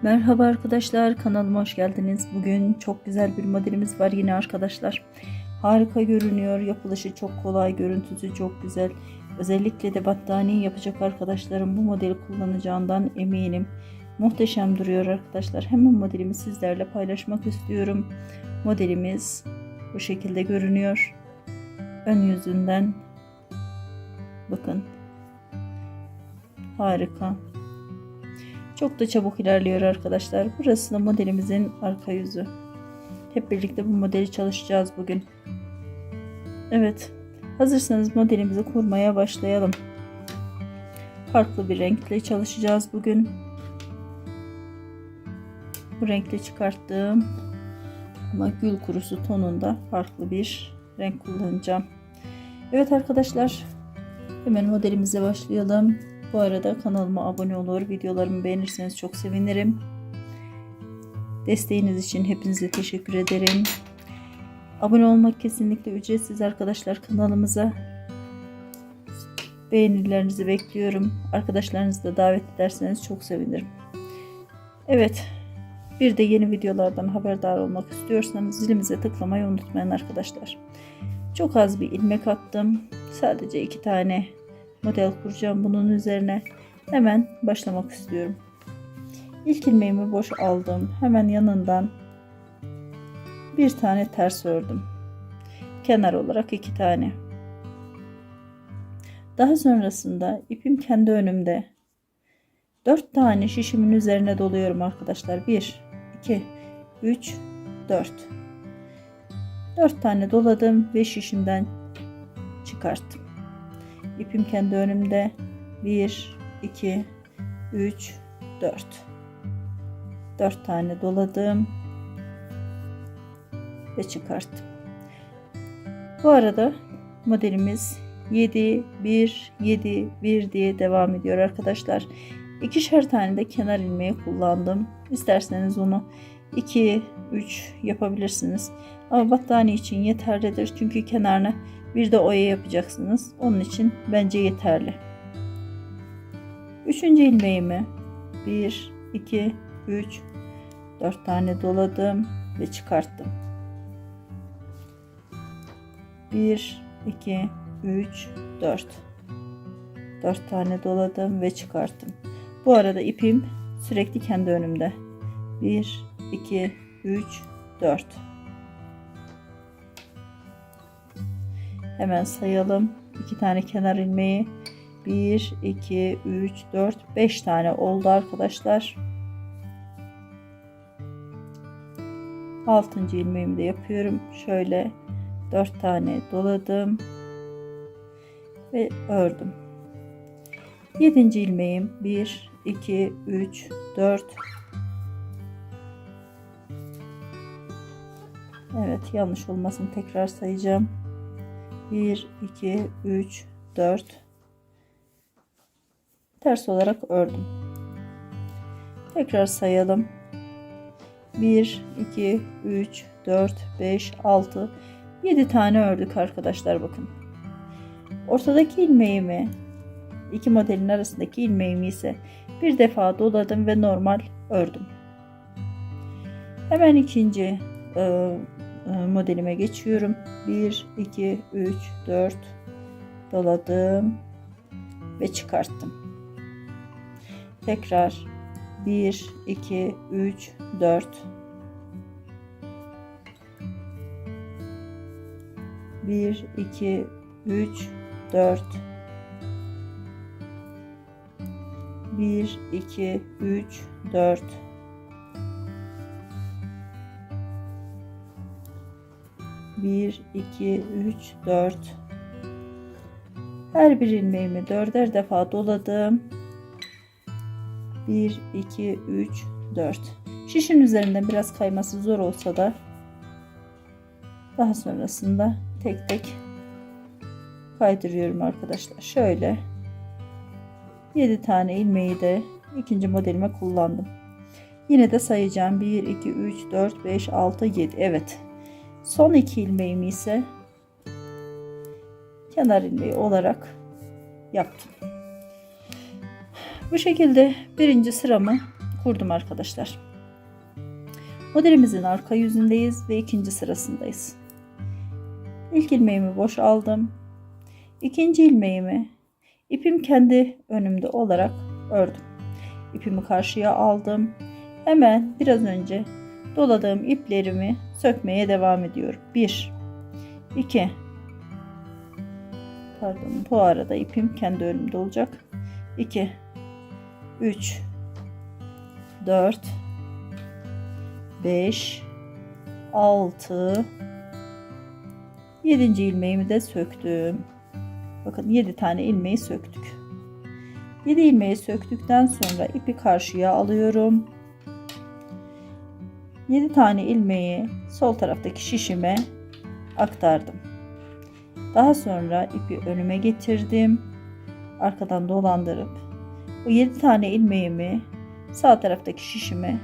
Merhaba arkadaşlar, kanalıma hoş geldiniz. Bugün çok güzel bir modelimiz var yine arkadaşlar. Harika görünüyor, yapılışı çok kolay, görüntüsü çok güzel. Özellikle de battaniye yapacak arkadaşlarım bu modeli kullanacağından eminim. Muhteşem duruyor arkadaşlar. Hemen modelimi sizlerle paylaşmak istiyorum. Modelimiz bu şekilde görünüyor. Ön yüzünden bakın, harika. Çok da çabuk ilerliyor arkadaşlar. Burası da modelimizin arka yüzü. Hep birlikte bu modeli çalışacağız bugün. Evet, hazırsanız modelimizi kurmaya başlayalım. Farklı bir renkle çalışacağız bugün. Bu renkle çıkarttığım ama gül kurusu tonunda farklı bir renk kullanacağım. Evet arkadaşlar, hemen modelimize başlayalım. Bu arada kanalıma abone olur, videolarımı beğenirseniz çok sevinirim. Desteğiniz için hepinize teşekkür ederim. Abone olmak kesinlikle ücretsiz arkadaşlar kanalımıza. Beğenilerinizi bekliyorum. Arkadaşlarınızı da davet ederseniz çok sevinirim. Evet, bir de yeni videolardan haberdar olmak istiyorsanız zilimize tıklamayı unutmayın arkadaşlar. Çok az bir ilmek attım. Sadece 2 tane model kuracağım bunun üzerine. Hemen başlamak istiyorum. İlk ilmeğimi boş aldım. Hemen yanından bir tane ters ördüm. Kenar olarak 2 tane. Daha sonrasında ipim kendi önümde. 4 tane şişimin üzerine doluyorum arkadaşlar. 1, 2, 3, 4. 4 tane doladım ve şişimden çıkarttım. İpim kendi önümde. 1, 2, 3, 4. 4 tane doladım ve çıkarttım. Bu arada modelimiz 7 1 7 1 diye devam ediyor arkadaşlar. İkişer tane de kenar ilmeği kullandım. İsterseniz onu 2 3 yapabilirsiniz. Ama battaniye için yeterlidir. Çünkü kenarına bir de oya yapacaksınız. Onun için bence yeterli. 3. ilmeğimi 1 2 3 4 tane doladım ve çıkarttım. 1 2 3 4 4 tane doladım ve çıkarttım. Bu arada ipim sürekli kendi önümde. 1 2 3 4. Hemen sayalım. 2 tane kenar ilmeği. 1 2 3 4 5 tane oldu arkadaşlar. 6. ilmeğimi de yapıyorum. Şöyle 4 tane doladım ve ördüm. 7. ilmeğim 1 2 3 4. Evet, yanlış olmasın, tekrar sayacağım. 1 2 3 4. Ters olarak ördüm. Tekrar sayalım. 1 2 3 4 5 6 7 tane ördük arkadaşlar, bakın. Ortadaki ilmeğimi, iki modelin arasındaki ilmeğimi ise bir defa doladım ve normal ördüm. Hemen ikinci modelime geçiyorum. 1 2 3 4 doladım ve çıkarttım. Tekrar 1 2 3 4. 1 2 3 4. 1 2 3 4. 1 2 3 4. Her bir ilmeğimi 4'er defa doladım. 1 2 3 4. Şişin üzerinden biraz kayması zor olsa da daha sonrasında tek tek kaydırıyorum arkadaşlar. Şöyle 7 tane ilmeği de ikinci modelime kullandım. Yine de sayacağım. 1 2 3 4 5 6 7. Evet. Son 2 ilmeğimi ise kenar ilmeği olarak yaptım. Bu şekilde birinci sıramı kurdum arkadaşlar. Modelimizin arka yüzündeyiz ve ikinci sırasındayız. İlk ilmeğimi boş aldım. İkinci ilmeğimi ipim kendi önümde olarak ördüm. İpimi karşıya aldım. Hemen biraz önce doladığım iplerimi sökmeye devam ediyorum. 1 2 Pardon, bu arada ipim kendi önümde olacak. 2 3 4 5 6 7. ilmeğimi de söktüm. Bakın 7 tane ilmeği söktük. 7 ilmeği söktükten sonra ipi karşıya alıyorum. 7 tane ilmeği sol taraftaki şişime aktardım. Daha sonra ipi önüme getirdim. Arkadan dolandırıp bu 7 tane ilmeğimi sağ taraftaki şişime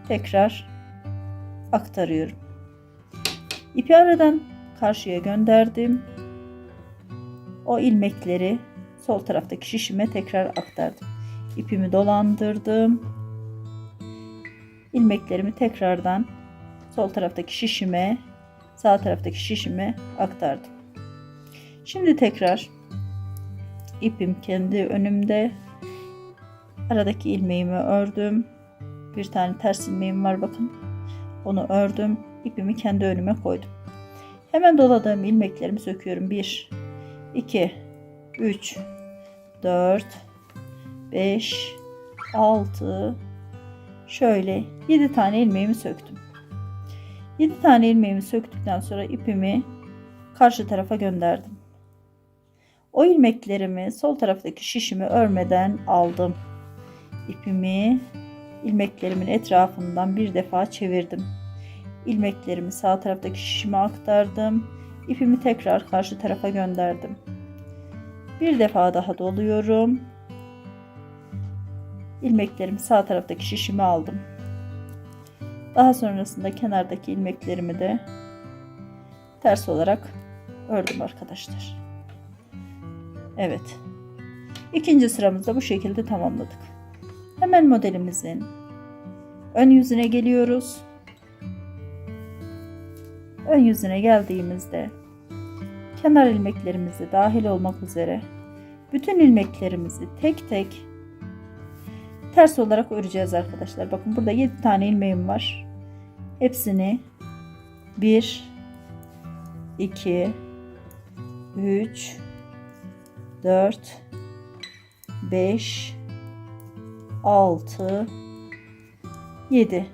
tekrar aktarıyorum. İpi aradan karşıya gönderdim. O ilmekleri sol taraftaki şişime tekrar aktardım. İpimi dolandırdım. İlmeklerimi tekrardan sol taraftaki şişime, sağ taraftaki şişime aktardım. Şimdi tekrar ipim kendi önümde. Aradaki ilmeğimi ördüm. Bir tane ters ilmeğim var, bakın. Onu ördüm. İpimi kendi önüme koydum. Hemen doladığım ilmeklerimi söküyorum. 1 2 3 4 5 6 şöyle 7 tane ilmeğimi söktüm. 7 tane ilmeğimi söktükten sonra ipimi karşı tarafa gönderdim. O ilmeklerimi sol taraftaki şişimi örmeden aldım. İpimi ilmeklerimin etrafından bir defa çevirdim. İlmeklerimi sağ taraftaki şişime aktardım. İpimi tekrar karşı tarafa gönderdim. Bir defa daha doluyorum. İlmeklerimi sağ taraftaki şişime aldım. Daha sonrasında kenardaki ilmeklerimi de ters olarak ördüm arkadaşlar. Evet. İkinci sıramızda bu şekilde tamamladık. Hemen modelimizin ön yüzüne geliyoruz. Ön yüzüne geldiğimizde kenar ilmeklerimizi dahil olmak üzere bütün ilmeklerimizi tek tek ters olarak öreceğiz arkadaşlar. Bakın burada 7 tane ilmeğim var. Hepsini 1 2 3 4 5 6 7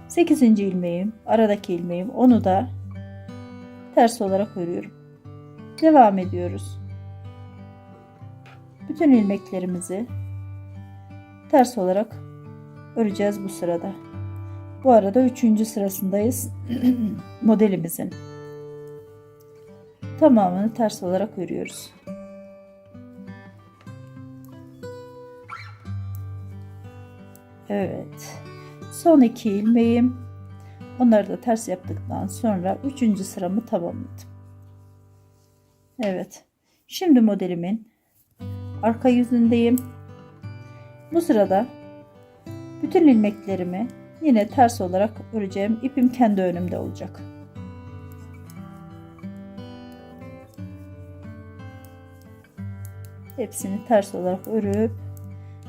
8. ilmeğim, aradaki ilmeğim, onu da ters olarak örüyorum. Devam ediyoruz. Bütün ilmeklerimizi ters olarak öreceğiz bu sırada. Bu arada 3. sırasındayız. Modelimizin tamamını ters olarak örüyoruz. Evet. Son 2 ilmeğim. Onları da ters yaptıktan sonra 3. sıramı tamamladım. Evet. Şimdi modelimin arka yüzündeyim. Bu sırada bütün ilmeklerimi yine ters olarak öreceğim. İpim kendi önümde olacak. Hepsini ters olarak örüp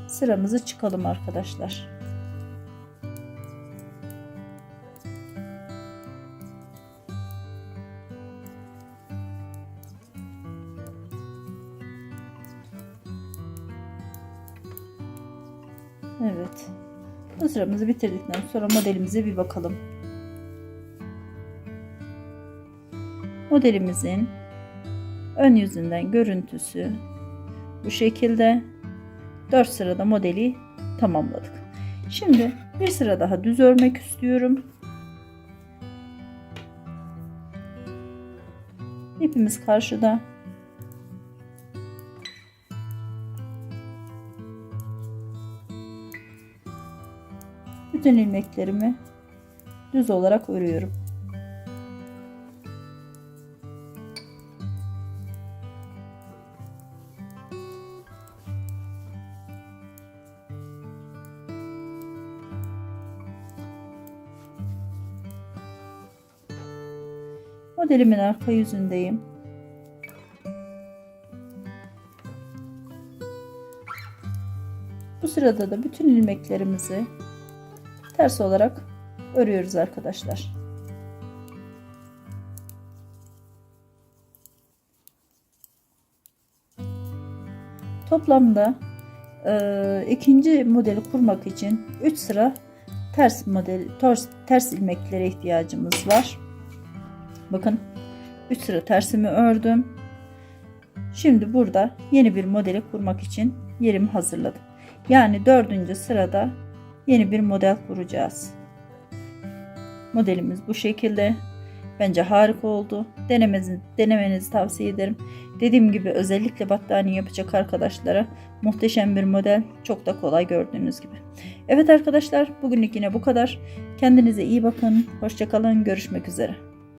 sıramızı çıkalım arkadaşlar. Evet. Bu sıramızı bitirdikten sonra modelimize bir bakalım. Modelimizin ön yüzünden görüntüsü bu şekilde. 4 sırada modeli tamamladık. Şimdi bir sıra daha düz örmek istiyorum. İpimiz karşıda. Bütün ilmeklerimi düz olarak örüyorum. Modelimin arka yüzündeyim. Bu sırada da bütün ilmeklerimizi ters olarak örüyoruz arkadaşlar. Toplamda ikinci modeli kurmak için 3 sıra ters ilmeklere ihtiyacımız var. Bakın 3 sıra tersimi ördüm. Şimdi burada yeni bir modeli kurmak için yerimi hazırladım. Yani 4. sırada yeni bir model kuracağız. Modelimiz bu şekilde. Bence harika oldu. Denemenizi tavsiye ederim. Dediğim gibi özellikle battaniye yapacak arkadaşlara muhteşem bir model. Çok da kolay gördüğünüz gibi. Evet arkadaşlar, bugünlük yine bu kadar. Kendinize iyi bakın. Hoşça kalın. Görüşmek üzere.